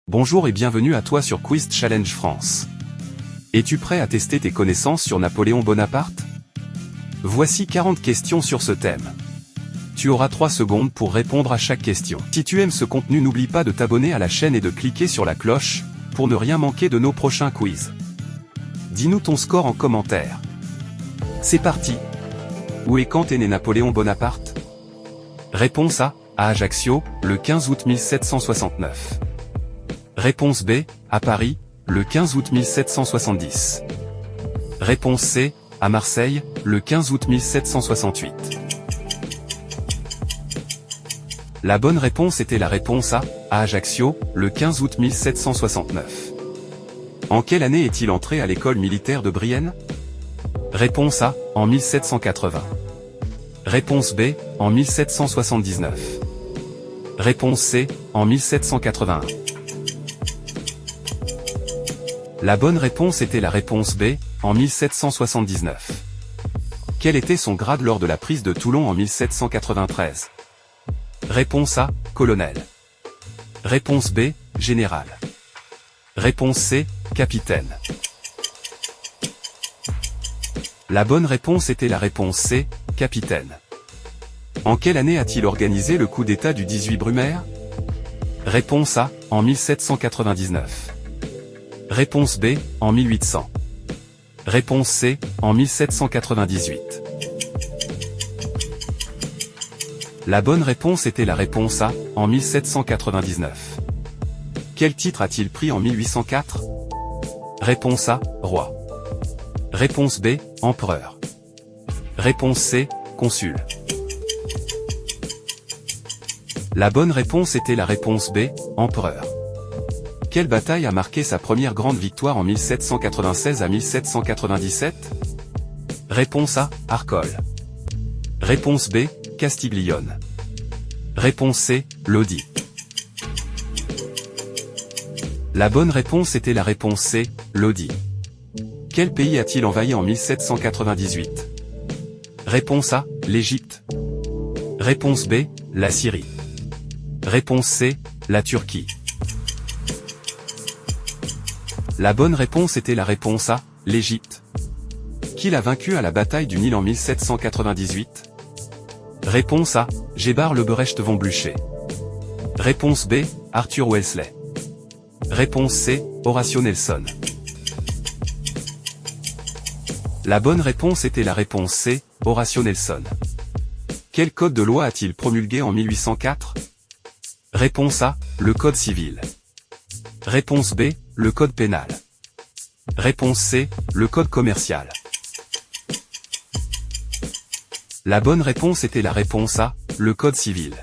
Bonjour et bienvenue à toi sur Quiz Challenge France. Es-tu prêt à tester tes connaissances sur Napoléon Bonaparte? Voici 40 questions sur ce thème. Tu auras 3 secondes pour répondre à chaque question. Si tu aimes ce contenu, n'oublie pas de t'abonner à la chaîne et de cliquer sur la cloche, pour ne rien manquer de nos prochains quiz. Dis-nous ton score en commentaire. C'est parti. Où et quand est né Napoléon Bonaparte? Réponse A, à Ajaccio, le 15 août 1769. Réponse B, à Paris, le 15 août 1770. Réponse C, à Marseille, le 15 août 1768. La bonne réponse était la réponse A, à Ajaccio, le 15 août 1769. En quelle année est-il entré à l'école militaire de Brienne? Réponse A, en 1780. Réponse B, en 1779. Réponse C, en 1781. La bonne réponse était la réponse B, en 1779. Quel était son grade lors de la prise de Toulon en 1793? Réponse A, colonel. Réponse B, général. Réponse C, capitaine. La bonne réponse était la réponse C, capitaine. En quelle année a-t-il organisé le coup d'État du 18 Brumaire? Réponse A, en 1799. Réponse B, en 1800. Réponse C, en 1798. La bonne réponse était la réponse A, en 1799. Quel titre a-t-il pris en 1804? Réponse A, roi. Réponse B, empereur. Réponse C, consul. La bonne réponse était la réponse B, empereur. Quelle bataille a marqué sa première grande victoire en 1796 à 1797? Réponse A, Arcole. Réponse B, Castiglione. Réponse C, Lodi. La bonne réponse était la réponse C, Lodi. Quel pays a-t-il envahi en 1798? Réponse A, l'Égypte. Réponse B, la Syrie. Réponse C, la Turquie. La bonne réponse était la réponse A, l'Égypte. Qui l'a vaincu à la bataille du Nil en 1798? Réponse A, Gebhard le Berecht von Blücher. Réponse B, Arthur Wellesley. Réponse C, Horatio Nelson. La bonne réponse était la réponse C, Horatio Nelson. Quel code de loi a-t-il promulgué en 1804? Réponse A, le Code civil. Réponse B, le Code pénal. Réponse C, le Code commercial. La bonne réponse était la réponse A, le Code civil.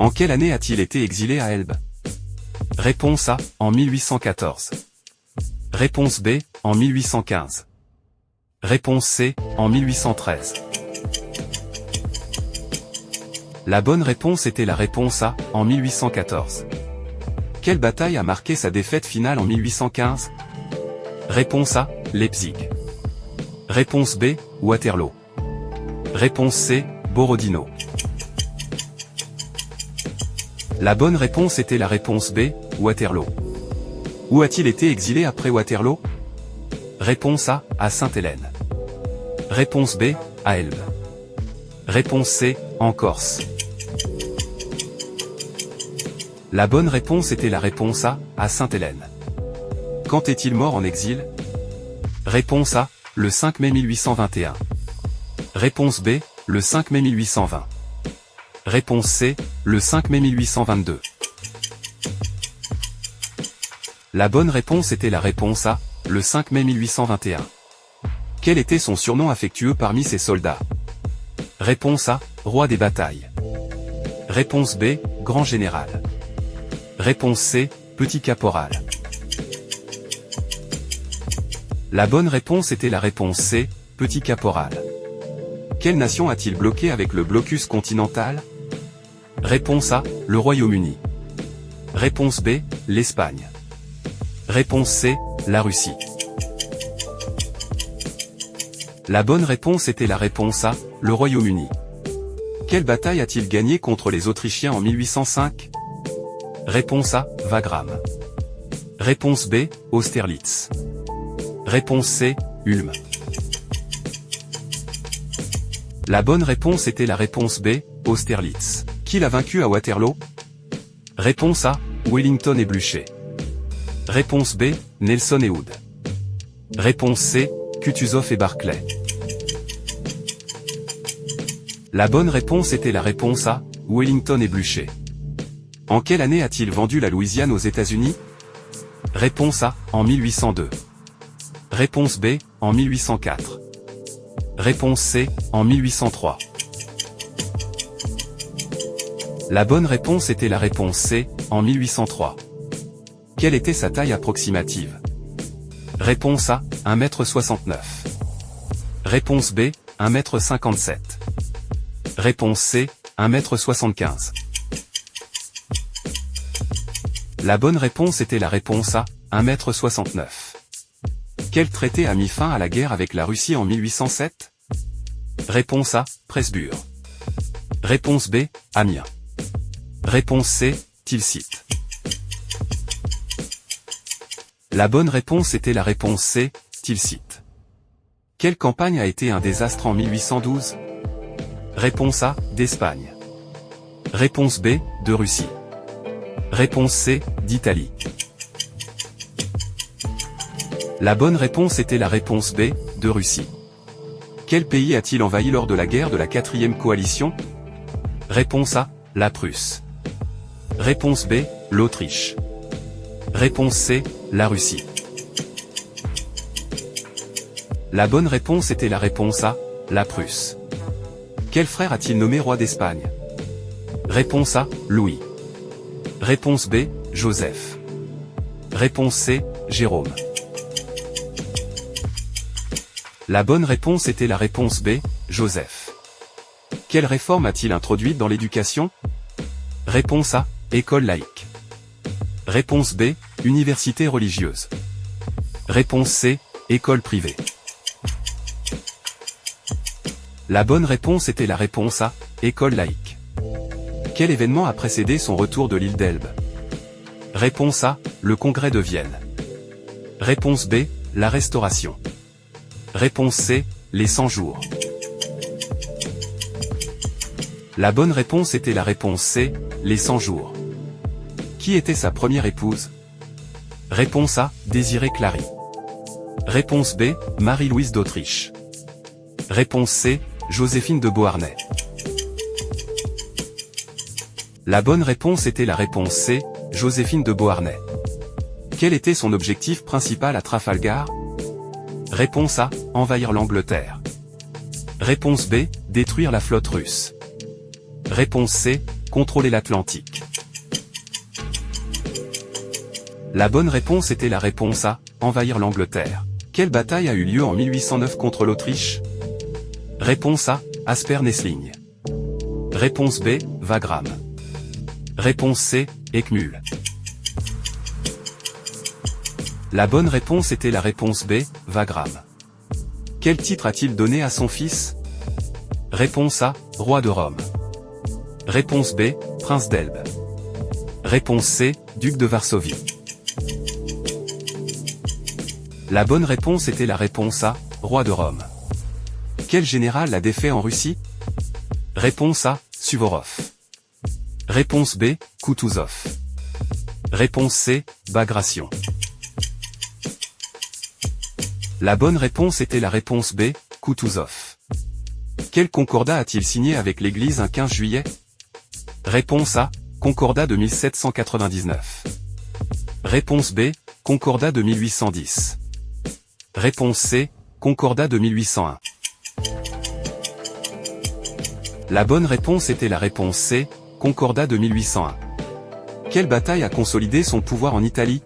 En quelle année a-t-il été exilé à Elbe? Réponse A, en 1814. Réponse B, en 1815. Réponse C, en 1813. La bonne réponse était la réponse A, en 1814. Quelle bataille a marqué sa défaite finale en 1815? Réponse A, Leipzig. Réponse B, Waterloo. Réponse C, Borodino. La bonne réponse était la réponse B, Waterloo. Où a-t-il été exilé après Waterloo? Réponse A, à Sainte-Hélène. Réponse B, à Elbe. Réponse C, en Corse. La bonne réponse était la réponse A, à Sainte-Hélène. Quand est-il mort en exil? Réponse A, le 5 mai 1821. Réponse B, le 5 mai 1820. Réponse C, le 5 mai 1822. La bonne réponse était la réponse A, le 5 mai 1821. Quel était son surnom affectueux parmi ses soldats? Réponse A, roi des batailles. Réponse B, grand général. Réponse C, petit caporal. La bonne réponse était la réponse C, petit caporal. Quelle nation a-t-il bloqué avec le blocus continental? Réponse A, le Royaume-Uni. Réponse B, l'Espagne. Réponse C, la Russie. La bonne réponse était la réponse A, le Royaume-Uni. Quelle bataille a-t-il gagné contre les Autrichiens en 1805? Réponse A, Wagram. Réponse B, Austerlitz. Réponse C, Ulm. La bonne réponse était la réponse B, Austerlitz. Qui l'a vaincu à Waterloo? Réponse A, Wellington et Blücher. Réponse B, Nelson et Hood. Réponse C, Kutuzov et Barclay. La bonne réponse était la réponse A, Wellington et Blücher. En quelle année a-t-il vendu la Louisiane aux États-Unis? Réponse A, en 1802. Réponse B, en 1804. Réponse C, en 1803. La bonne réponse était la réponse C, en 1803. Quelle était sa taille approximative? Réponse A, 1,69 m. Réponse B, 1,57 m. Réponse C, 1,75 m. La bonne réponse était la réponse A, 1,69 m. Quel traité a mis fin à la guerre avec la Russie en 1807? Réponse A, Presburg. Réponse B, Amiens. Réponse C, Tilsit. La bonne réponse était la réponse C, Tilsit. Quelle campagne a été un désastre en 1812? Réponse A, d'Espagne. Réponse B, de Russie. Réponse C, d'Italie. La bonne réponse était la réponse B, de Russie. Quel pays a-t-il envahi lors de la guerre de la 4e coalition? Réponse A, la Prusse. Réponse B, l'Autriche. Réponse C, la Russie. La bonne réponse était la réponse A, la Prusse. Quel frère a-t-il nommé roi d'Espagne? Réponse A, Louis. Réponse B, Joseph. Réponse C, Jérôme. La bonne réponse était la réponse B, Joseph. Quelle réforme a-t-il introduite dans l'éducation? Réponse A, école laïque. Réponse B, université religieuse. Réponse C, école privée. La bonne réponse était la réponse A, école laïque. Quel événement a précédé son retour de l'île d'Elbe? Réponse A, le Congrès de Vienne. Réponse B, la Restauration. Réponse C, les 100 jours. La bonne réponse était la réponse C, les 100 jours. Qui était sa première épouse? Réponse A, Désirée Clary. Réponse B, Marie-Louise d'Autriche. Réponse C, Joséphine de Beauharnais. La bonne réponse était la réponse C, Joséphine de Beauharnais. Quel était son objectif principal à Trafalgar? Réponse A, envahir l'Angleterre. Réponse B, détruire la flotte russe. Réponse C, contrôler l'Atlantique. La bonne réponse était la réponse A, envahir l'Angleterre. Quelle bataille a eu lieu en 1809 contre l'Autriche? Réponse A, Aspern-Essling. Réponse B, Wagram. Réponse C, Eckmühl. La bonne réponse était la réponse B, Wagram. Quel titre a-t-il donné à son fils? Réponse A, roi de Rome. Réponse B, prince d'Elbe. Réponse C, duc de Varsovie. La bonne réponse était la réponse A, roi de Rome. Quel général l'a défait en Russie? Réponse A, Suvorov. Réponse B, Kutuzov. Réponse C, Bagration. La bonne réponse était la réponse B, Kutuzov. Quel concordat a-t-il signé avec l'Église un 15 juillet? Réponse A, Concordat de 1799. Réponse B, Concordat de 1810. Réponse C, Concordat de 1801. La bonne réponse était la réponse C, Concordat de 1801. Quelle bataille a consolidé son pouvoir en Italie?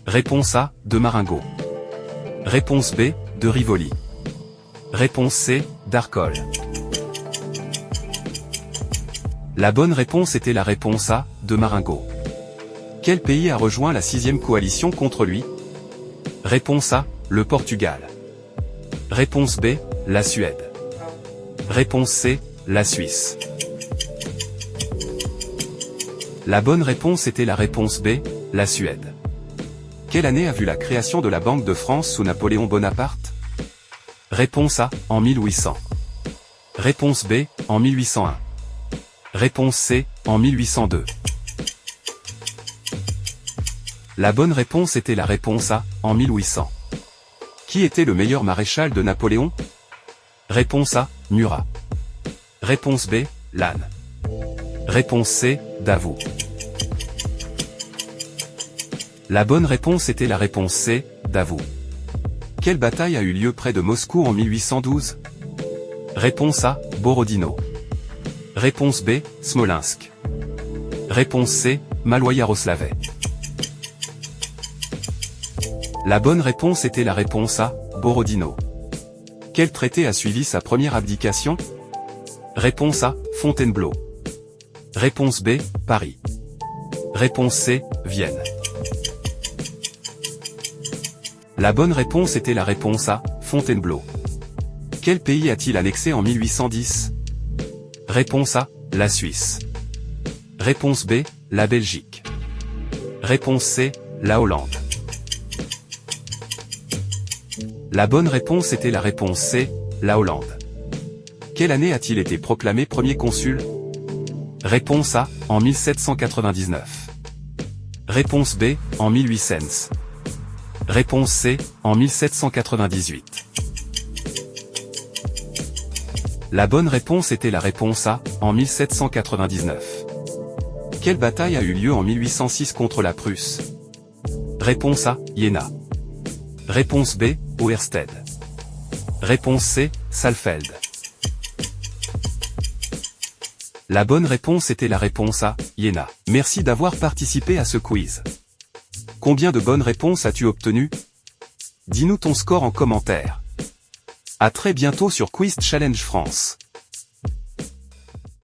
Réponse A, de Marengo. Réponse B, de Rivoli. Réponse C, d'Arcole. La bonne réponse était la réponse A, de Marengo. Quel pays a rejoint la 6e coalition contre lui? Réponse A, le Portugal. Réponse B, la Suède. Réponse C, la Suisse. La bonne réponse était la réponse B, la Suède. Quelle année a vu la création de la Banque de France sous Napoléon Bonaparte? Réponse A, en 1800. Réponse B, en 1801. Réponse C, en 1802. La bonne réponse était la réponse A, en 1800. Qui était le meilleur maréchal de Napoléon? Réponse A, Murat. Réponse B, Lannes. Réponse C, Davout. La bonne réponse était la réponse C, Davout. Quelle bataille a eu lieu près de Moscou en 1812? Réponse A, Borodino. Réponse B, Smolensk. Réponse C, Maloy-Yaroslavl. La bonne réponse était la réponse A, Borodino. Quel traité a suivi sa première abdication? Réponse A, Fontainebleau. Réponse B, Paris. Réponse C, Vienne. La bonne réponse était la réponse A, Fontainebleau. Quel pays a-t-il annexé en 1810? Réponse A, la Suisse. Réponse B, la Belgique. Réponse C, la Hollande. La bonne réponse était la réponse C, la Hollande. Quelle année a-t-il été proclamé premier consul? Réponse A, en 1799. Réponse B, en 1800. Réponse C, en 1798. La bonne réponse était la réponse A, en 1799. Quelle bataille a eu lieu en 1806 contre la Prusse? Réponse A, Iéna. Réponse B, Auerstedt. Réponse C, Saalfeld. La bonne réponse était la réponse A, Iéna. Merci d'avoir participé à ce quiz. Combien de bonnes réponses as-tu obtenues? Dis-nous ton score en commentaire. À très bientôt sur Quiz Challenge France.